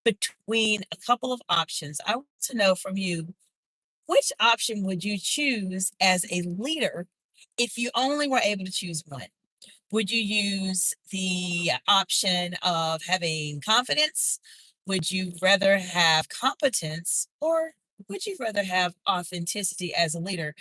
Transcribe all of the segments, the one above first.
between a couple of options, I want to know from you, which option would you choose as a leader if you only were able to choose one? Would you use the option of having confidence? Would you rather have competence? Or would you rather have authenticity as a leader?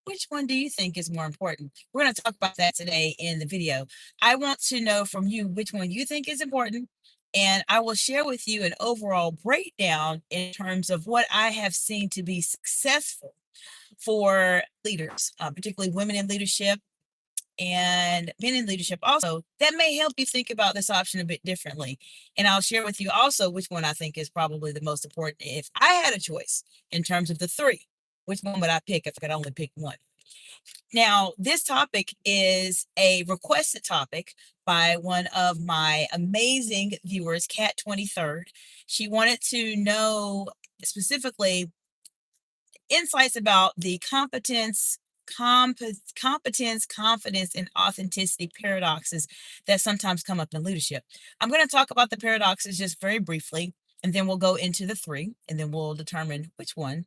Which one do you think is more important? We're going to talk about that today in the video. I want to know from you which one you think is important, and I will share with you an overall breakdown in terms of what I have seen to be successful for leaders, particularly women in leadership and men in leadership also, that may help you think about this option a bit differently. And I'll share with you also which one I think is probably the most important. If I had a choice in terms of the three, which one would I pick if I could only pick one? Now, this topic is a requested topic by one of my amazing viewers, Cat 23rd. She wanted to know specifically insights about the competence, confidence, and authenticity paradoxes that sometimes come up in leadership. I'm going to talk about the paradoxes just very briefly, and then we'll go into the three, and then we'll determine which one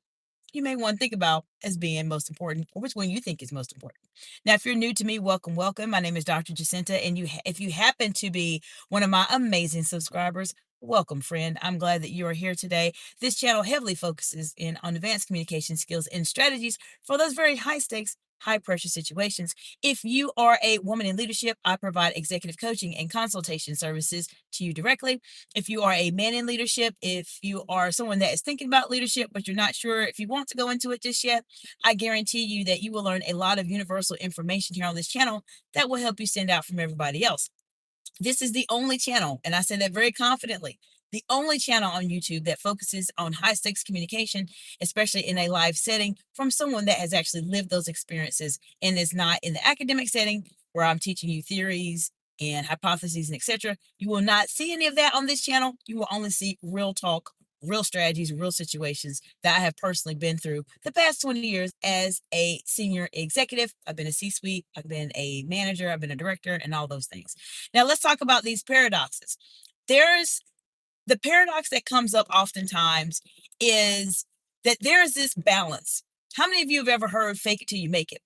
you may want to think about as being most important, or which one you think is most important. Now, if you're new to me, welcome, welcome. My name is Dr. Jacinta, and if you happen to be one of my amazing subscribers, welcome, friend. I'm glad that you are here today. This channel heavily focuses on advanced communication skills and strategies for those very high stakes, high pressure situations. If you are a woman in leadership, I provide executive coaching and consultation services to you directly. If you are a man in leadership, if you are someone that is thinking about leadership, but you're not sure if you want to go into it just yet, I guarantee you that you will learn a lot of universal information here on this channel that will help you stand out from everybody else. This is the only channel, and I say that very confidently, the only channel on YouTube that focuses on high stakes communication, especially in a live setting from someone that has actually lived those experiences and is not in the academic setting where I'm teaching you theories and hypotheses and etc. You will not see any of that on this channel. You will only see real talk, real strategies, real situations that I have personally been through the past 20 years as a senior executive. I've been a C-suite, I've been a manager, I've been a director, and all those things. Now, let's talk about these paradoxes. There's the paradox that comes up oftentimes is that there is this balance. How many of you have ever heard fake it till you make it?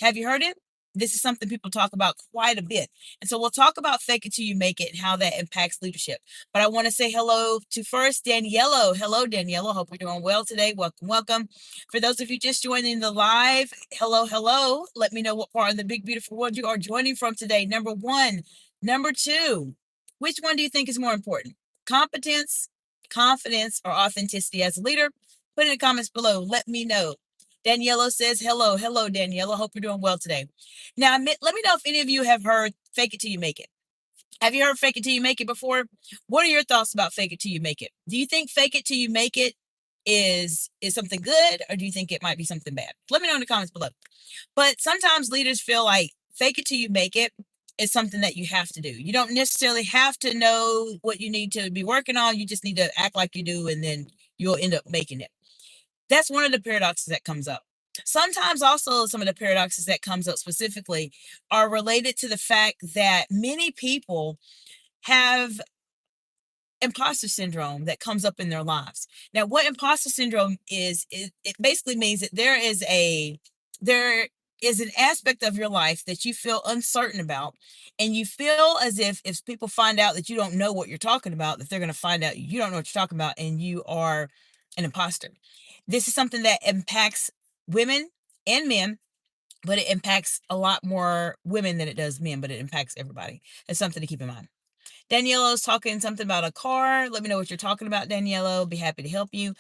Have you heard it? This is something people talk about quite a bit. And so we'll talk about fake it till you make it and how that impacts leadership. But I want to say hello to first Daniello. Hello, Daniello. Hope you're doing well today. Welcome, welcome. For those of you just joining the live, hello, hello. Let me know what part of the big, beautiful world you are joining from today. Number one. Number two, which one do you think is more important? Competence, confidence, or authenticity as a leader? Put in the comments below. Let me know. Daniela says, hello. Hello, Daniela. Hope you're doing well today. Now, let me know if any of you have heard fake it till you make it. Have you heard fake it till you make it before? What are your thoughts about fake it till you make it? Do you think fake it till you make it is something good, or do you think it might be something bad? Let me know in the comments below. But sometimes leaders feel like fake it till you make it is something that you have to do. You don't necessarily have to know what you need to be working on. You just need to act like you do, and then you'll end up making it. That's one of the paradoxes that comes up. Sometimes also some of the paradoxes that comes up specifically are related to the fact that many people have imposter syndrome that comes up in their lives. Now, what imposter syndrome is it basically means that there is an aspect of your life that you feel uncertain about, and you feel as if people find out that you don't know what you're talking about, that they're going to find out you don't know what you're talking about, and you are an imposter. This is something that impacts women and men, but it impacts a lot more women than it does men, but it impacts everybody. It's something to keep in mind. Daniello's talking something about a car. Let me know what you're talking about, Daniello. Be happy to help you.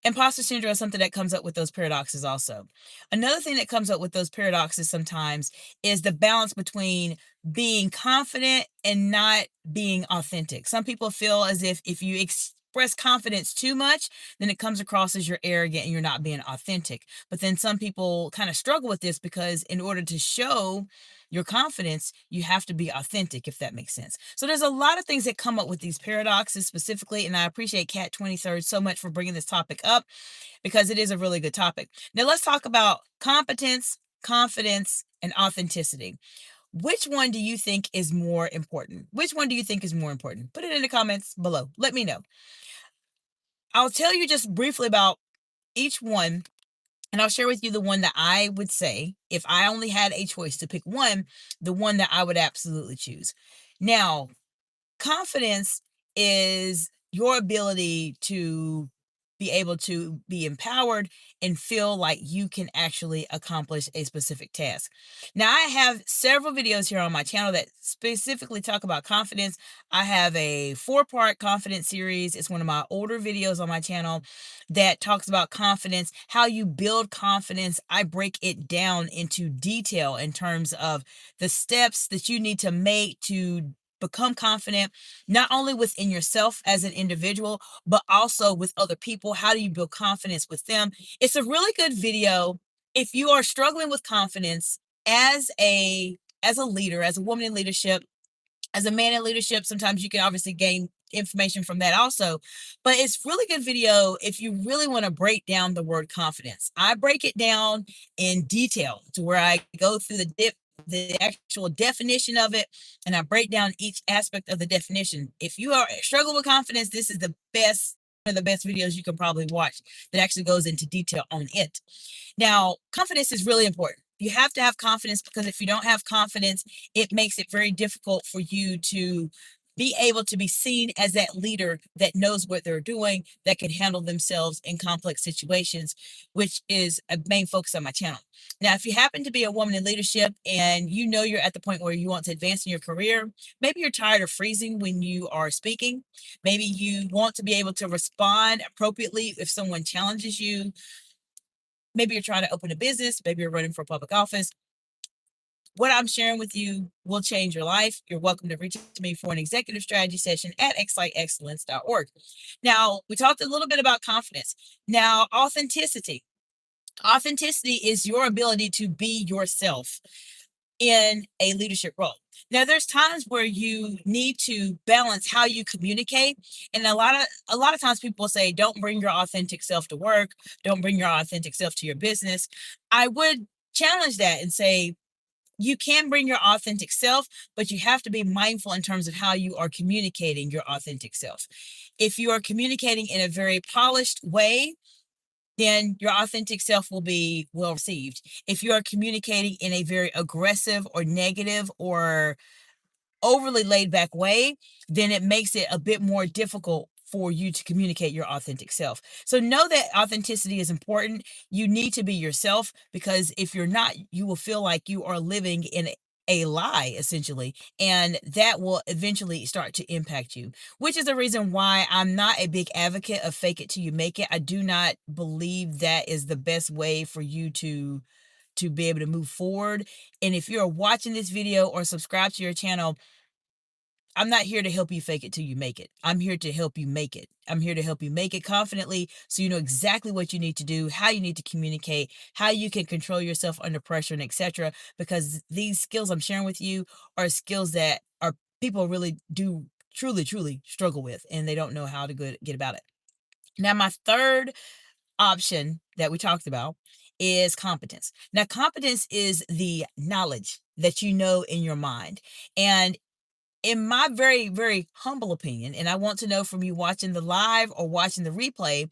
Imposter syndrome is something that comes up with those paradoxes also. Another thing that comes up with those paradoxes sometimes is the balance between being confident and not being authentic. Some people feel as if you express confidence too much, then it comes across as you're arrogant and you're not being authentic. But then some people kind of struggle with this because in order to show your confidence, you have to be authentic, if that makes sense. So there's a lot of things that come up with these paradoxes specifically, and I appreciate Cat 23rd so much for bringing this topic up because it is a really good topic. Now let's talk about competence, confidence, and authenticity. Which one do you think is more important? Which one do you think is more important? Put it in the comments below. Let me know. I'll tell you just briefly about each one, and I'll share with you the one that I would say, if I only had a choice to pick one, the one that I would absolutely choose. Now, confidence is your ability to be able to be empowered and feel like you can actually accomplish a specific task. Now, I have several videos here on my channel that specifically talk about confidence. I have a 4-part confidence series. It's one of my older videos on my channel that talks about confidence, how you build confidence. I break it down into detail in terms of the steps that you need to make to become confident, not only within yourself as an individual, but also with other people. How do you build confidence with them? It's a really good video if you are struggling with confidence as a leader, as a woman in leadership, as a man in leadership. Sometimes you can obviously gain information from that also, but it's really good video if you really want to break down the word confidence. I break it down in detail to where I go through the actual definition of it, and I break down each aspect of the definition. If you are struggling with confidence, this is the best, one of the best videos you can probably watch that actually goes into detail on it. Now, confidence is really important. You have to have confidence, because if you don't have confidence, it makes it very difficult for you to be able to be seen as that leader that knows what they're doing, that can handle themselves in complex situations, which is a main focus on my channel. Now, if you happen to be a woman in leadership and you know you're at the point where you want to advance in your career, maybe you're tired of freezing when you are speaking, maybe you want to be able to respond appropriately if someone challenges you. Maybe you're trying to open a business, maybe you're running for public office. What I'm sharing with you will change your life. You're welcome to reach out to me for an executive strategy session at xliteexcellence.org. Now, we talked a little bit about confidence. Now, authenticity. Authenticity is your ability to be yourself in a leadership role. Now, there's times where you need to balance how you communicate, and a lot of times people say, "Don't bring your authentic self to work. Don't bring your authentic self to your business." I would challenge that and say, you can bring your authentic self, but you have to be mindful in terms of how you are communicating your authentic self. If you are communicating in a very polished way, then your authentic self will be well received. If you are communicating in a very aggressive or negative or overly laid back way, then it makes it a bit more difficult for you to communicate your authentic self. So know that authenticity is important. You need to be yourself, because if you're not, you will feel like you are living in a lie, essentially, and that will eventually start to impact you, which is the reason why I'm not a big advocate of fake it till you make it. I do not believe that is the best way for you to be able to move forward. And if you're watching this video or subscribe to your channel, I'm not here to help you fake it till you make it. I'm here to help you make it. I'm here to help you make it confidently, so you know exactly what you need to do, how you need to communicate, how you can control yourself under pressure, and etc. Because these skills I'm sharing with you are skills that are people really do truly struggle with, and they don't know how to get about it. Now, my third option that we talked about is competence. Now, competence is the knowledge that you know in your mind. And in my very humble opinion, and I want to know from you watching the live or watching the replay,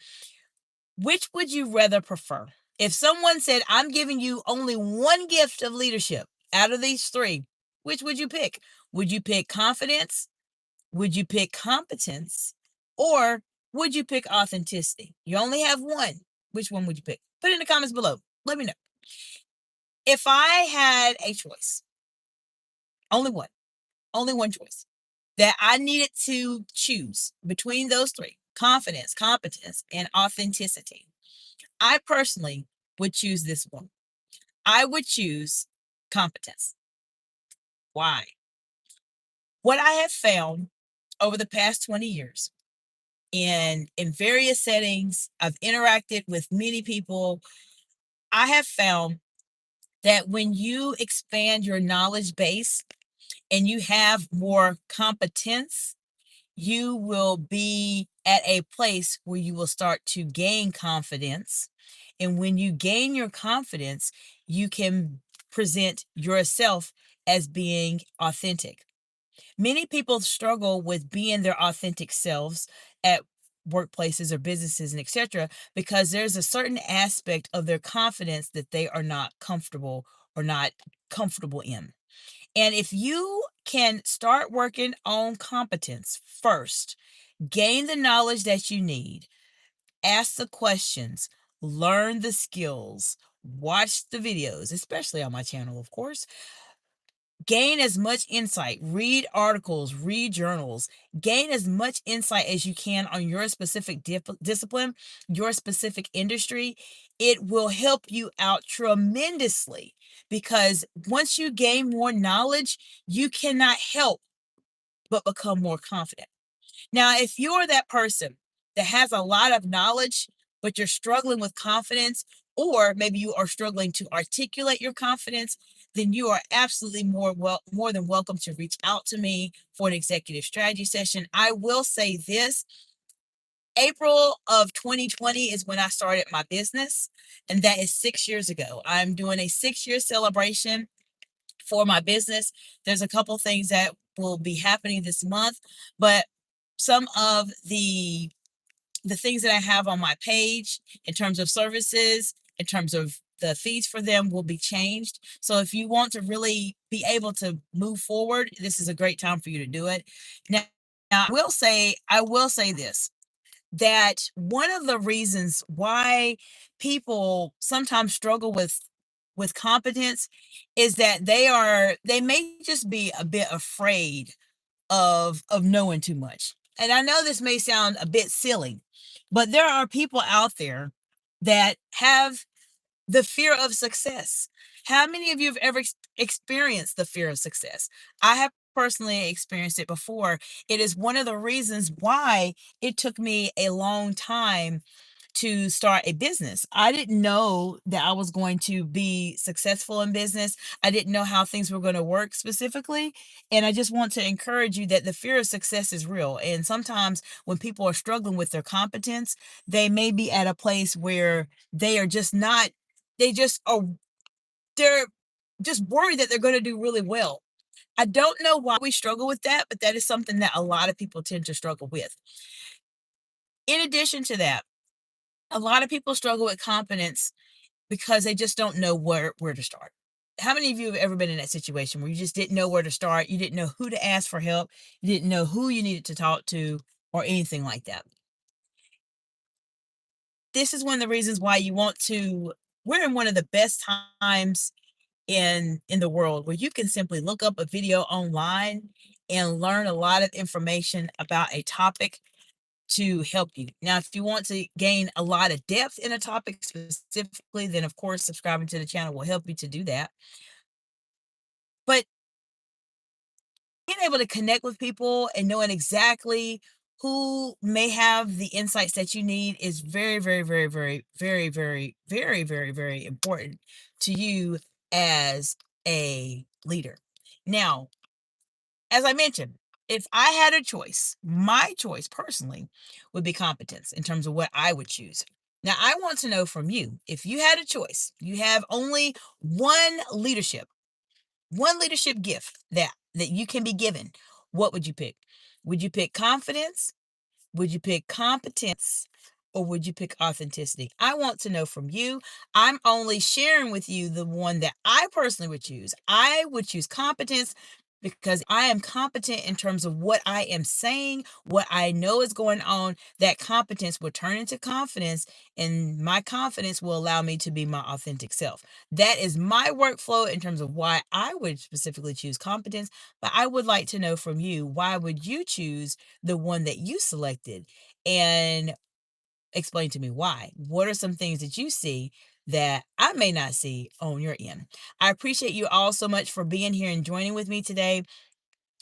which would you rather prefer? If someone said, "I'm giving you only one gift of leadership out of these three," which would you pick? Would you pick confidence? Would you pick competence? Or would you pick authenticity? You only have one. Which one would you pick? Put it in the comments below. Let me know. If I had a choice, only one, only one choice, that I needed to choose between those three: confidence, competence, and authenticity, I personally would choose this one. I would choose competence. Why? What I have found over the past 20 years in various settings, I've interacted with many people. I have found that when you expand your knowledge base and you have more competence, you will be at a place where you will start to gain confidence. And when you gain your confidence, you can present yourself as being authentic. Many people struggle with being their authentic selves at workplaces or businesses and etc. because there's a certain aspect of their confidence that they are not comfortable or not comfortable in. And if you can start working on competence first, gain the knowledge that you need, ask the questions, learn the skills, watch the videos, especially on my channel, of course. Gain as much insight, read articles, read journals, gain as much insight as you can on your specific discipline, your specific industry. It will help you out tremendously because once you gain more knowledge, you cannot help but become more confident. Now, if you're that person that has a lot of knowledge, but you're struggling with confidence, or maybe you are struggling to articulate your confidence, then you are absolutely more than welcome to reach out to me for an executive strategy session. I will say this. April of 2020 is when I started my business, and that is 6 years ago. I'm doing a 6 year celebration for my business. There's a couple things that will be happening this month, but some of the things that I have on my page in terms of services, in terms of the fees for them will be changed. So if you want to really be able to move forward, this is a great time for you to do it. Now, I will say this, that one of the reasons why people sometimes struggle with competence is that they may just be a bit afraid of knowing too much. And I know this may sound a bit silly, but there are people out there that have the fear of success. How many of you have ever experienced the fear of success? I have personally experienced it before. It is one of the reasons why it took me a long time to start a business. I didn't know that I was going to be successful in business. I didn't know how things were going to work specifically. And I just want to encourage you that the fear of success is real. And sometimes when people are struggling with their competence, they may be at a place where they are just not, they just are, they're just worried that they're going to do really well. I don't know why we struggle with that, but that is something that a lot of people tend to struggle with. In addition to that, a lot of people struggle with competence because they just don't know where to start. How many of you have ever been in that situation where you just didn't know where to start? You didn't know who to ask for help. You didn't know who you needed to talk to or anything like that. This is one of the reasons why you want to we're in one of the best times in the world where you can simply look up a video online and learn a lot of information about a topic to help you. Now, if you want to gain a lot of depth in a topic specifically, then of course subscribing to the channel will help you to do that. But being able to connect with people and knowing exactly who may have the insights that you need is very, very, very, very, very, very, very, very, very important to you as a leader. Now, as I mentioned, if I had a choice, my choice personally would be competence in terms of what I would choose. Now, I want to know from you, if you had a choice, you have only one leadership gift that you can be given, what would you pick? Would you pick confidence? Would you pick competence or would you pick authenticity? I want to know from you. I'm only sharing with you the one that I personally would choose. I would choose competence because I am competent in terms of what I am saying, what I know is going on. That competence will turn into confidence, and my confidence will allow me to be my authentic self. That is my workflow in terms of why I would specifically choose competence. But I would like to know from you, why would you choose the one that you selected? And explain to me why. What are some things that you see that I may not see on your end? I appreciate you all so much for being here and joining with me today.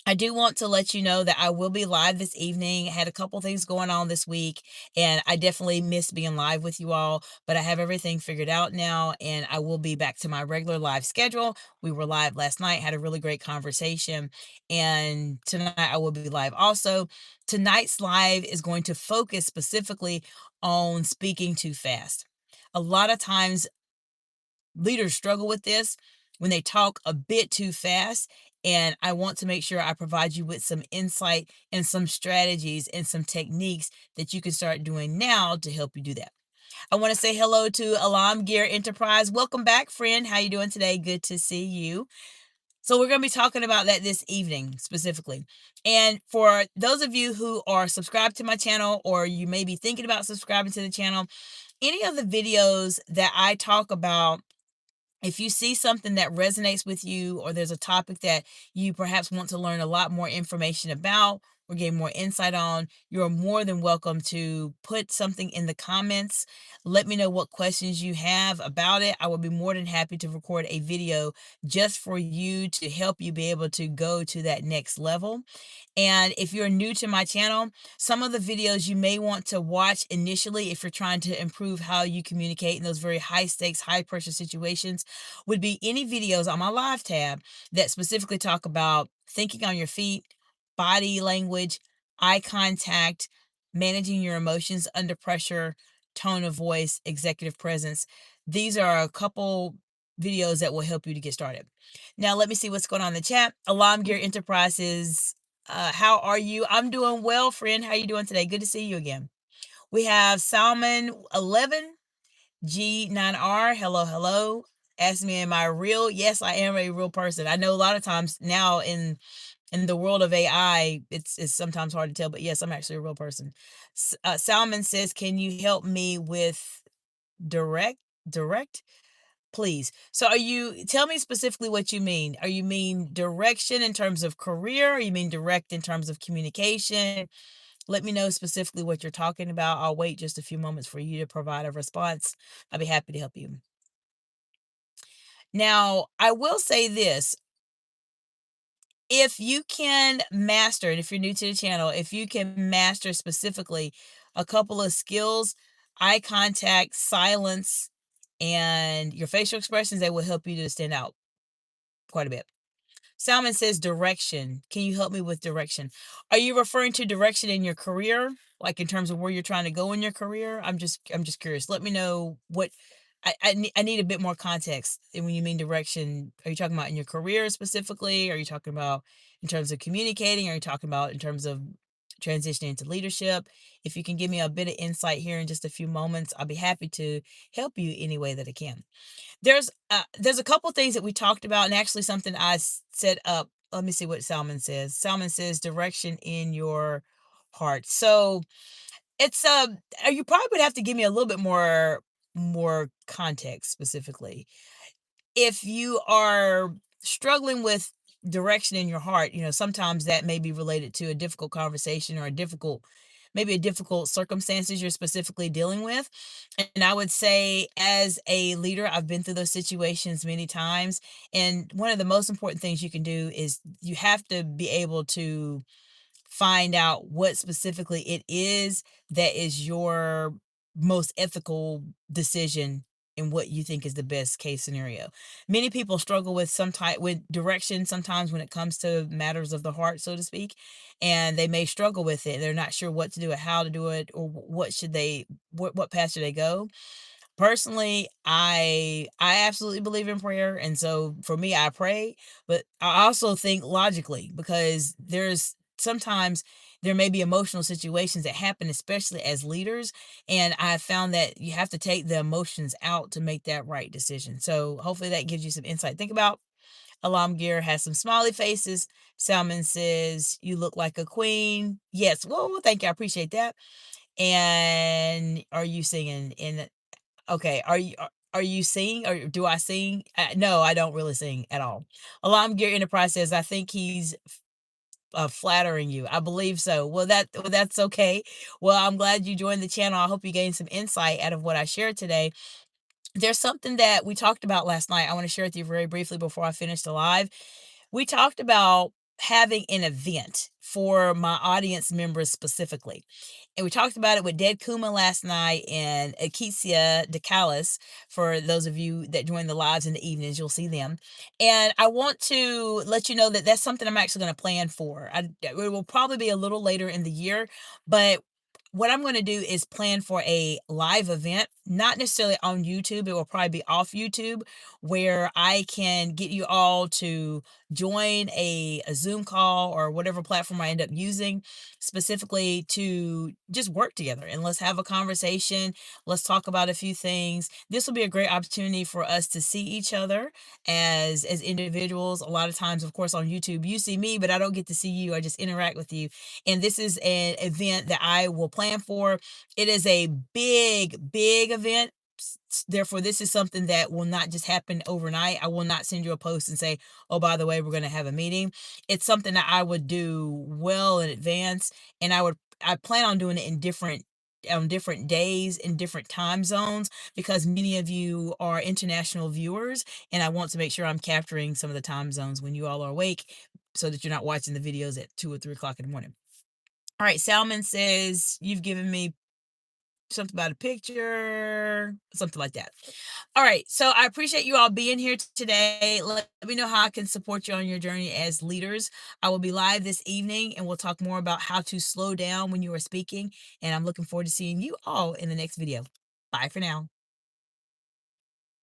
I do want to let you know that I will be live this evening. I had a couple things going on this week, and I definitely miss being live with you all, but I have everything figured out now, and I will be back to my regular live schedule. We were live last night, had a really great conversation, and tonight I will be live also. Tonight's live is going to focus specifically on speaking too fast. A lot of times leaders struggle with this. when they talk a bit too fast. And I want to make sure I provide you with some insight and some strategies and some techniques that you can start doing now to help you do that. I want to say hello to Alam Gear Enterprise. Welcome back, friend. How you doing today? Good to see you. So we're going to be talking about that this evening specifically. And for those of you who are subscribed to my channel, or you may be thinking about subscribing to the channel, any of the videos that I talk about, if you see something that resonates with you, or there's a topic that you perhaps want to learn a lot more information about or gain more insight on, you're more than welcome to put something in the comments. Let me know what questions you have about it. I will be more than happy to record a video just for you to help you be able to go to that next level. And if you're new to my channel, some of the videos you may want to watch initially if you're trying to improve how you communicate in those very high stakes, high pressure situations would be any videos on my live tab that specifically talk about thinking on your feet, body language, eye contact, managing your emotions under pressure, tone of voice, executive presence. These are a couple videos that will help you to get started. Now, let me see what's going on in the chat. Alarm Gear Enterprises, how are you? I'm doing well, friend. How you doing today? Good to see you again. We have Salmon 11 G9R. Hello, hello. Ask me, am I real? Yes, I am a real person. I know a lot of times now in the world of AI, it's sometimes hard to tell, but yes, I'm actually a real person. Salmon says, can you help me with direct? Please. So tell me specifically what you mean. Are you mean direction in terms of career? Or you mean direct in terms of communication? Let me know specifically what you're talking about. I'll wait just a few moments for you to provide a response. I'll be happy to help you. Now, I will say this. If you can master, and if you're new to the channel, if you can master specifically a couple of skills, eye contact, silence, and your facial expressions, they will help you to stand out quite a bit. Salmon says direction. Can you help me with direction? Are you referring to direction in your career, like in terms of where you're trying to go in your career? I'm just curious. Let me know what I need a bit more context. And when you mean direction, are you talking about in your career specifically? Are you talking about in terms of communicating? Are you talking about in terms of transitioning into leadership? If you can give me a bit of insight here in just a few moments, I'll be happy to help you any way that I can. There's a couple things that we talked about, and actually something I set up. Let me see what Salmon says. Salmon says direction in your heart. So it's you probably would have to give me a little bit more context specifically. If you are struggling with direction in your heart, sometimes that may be related to a difficult conversation or maybe a difficult circumstances you're specifically dealing with. And I would say, as a leader, I've been through those situations many times. And one of the most important things you can do is you have to be able to find out what specifically it is that is your most ethical decision and what you think is the best case scenario. Many people struggle with with direction sometimes when it comes to matters of the heart, so to speak, and they may struggle with it. They're not sure what to do or how to do it, or what path should they go. Personally, I absolutely believe in prayer, and so for me, I pray, but I also think logically, because sometimes there may be emotional situations that happen, especially as leaders, and I found that you have to take the emotions out to make that right decision. So hopefully that gives you some insight. Think about Alarm Gear has some smiley faces. Salmon says, "You look like a queen." Yes, well, thank you. I appreciate that. And are you singing in Okay, are you sing, or do I sing? No, I don't really sing at all. Alarm Gear Enterprise says, "I think he's, flattering you." I believe so. That's okay. Well, I'm glad you joined the channel. I hope you gained some insight out of what I shared today. There's something that we talked about last night I wanna share with you very briefly before I finish the live. We talked about having an event for my audience members specifically. And we talked about it with Ded Kuma last night and Akesia DeCalis. For those of you that join the lives in the evenings, you'll see them. And I want to let you know that that's something I'm actually going to plan for. It will probably be a little later in the year, but what I'm going to do is plan for a live event, not necessarily on YouTube. It will probably be off YouTube, where I can get you all to join a Zoom call or whatever platform I end up using specifically to just work together and let's have a conversation. Let's talk about a few things. This will be a great opportunity for us to see each other as individuals. A lot of times, of course, on YouTube, you see me, but I don't get to see you. I just interact with you. And this is an event that I will plan for. It is a big event. Therefore, this is something that will not just happen overnight. I will not send you a post and say, oh, by the way, we're going to have a meeting. It's something that I would do well in advance. And I plan on doing it in different on different days in different time zones because many of you are international viewers and I want to make sure I'm capturing some of the time zones when you all are awake so that you're not watching the videos at 2 or 3 o'clock in the morning. All right, Salmon says you've given me something about a picture, something like that. All right, so I appreciate you all being here today. Let me know how I can support you on your journey as leaders. I will be live this evening and we'll talk more about how to slow down when you are speaking. And I'm looking forward to seeing you all in the next video. Bye for now.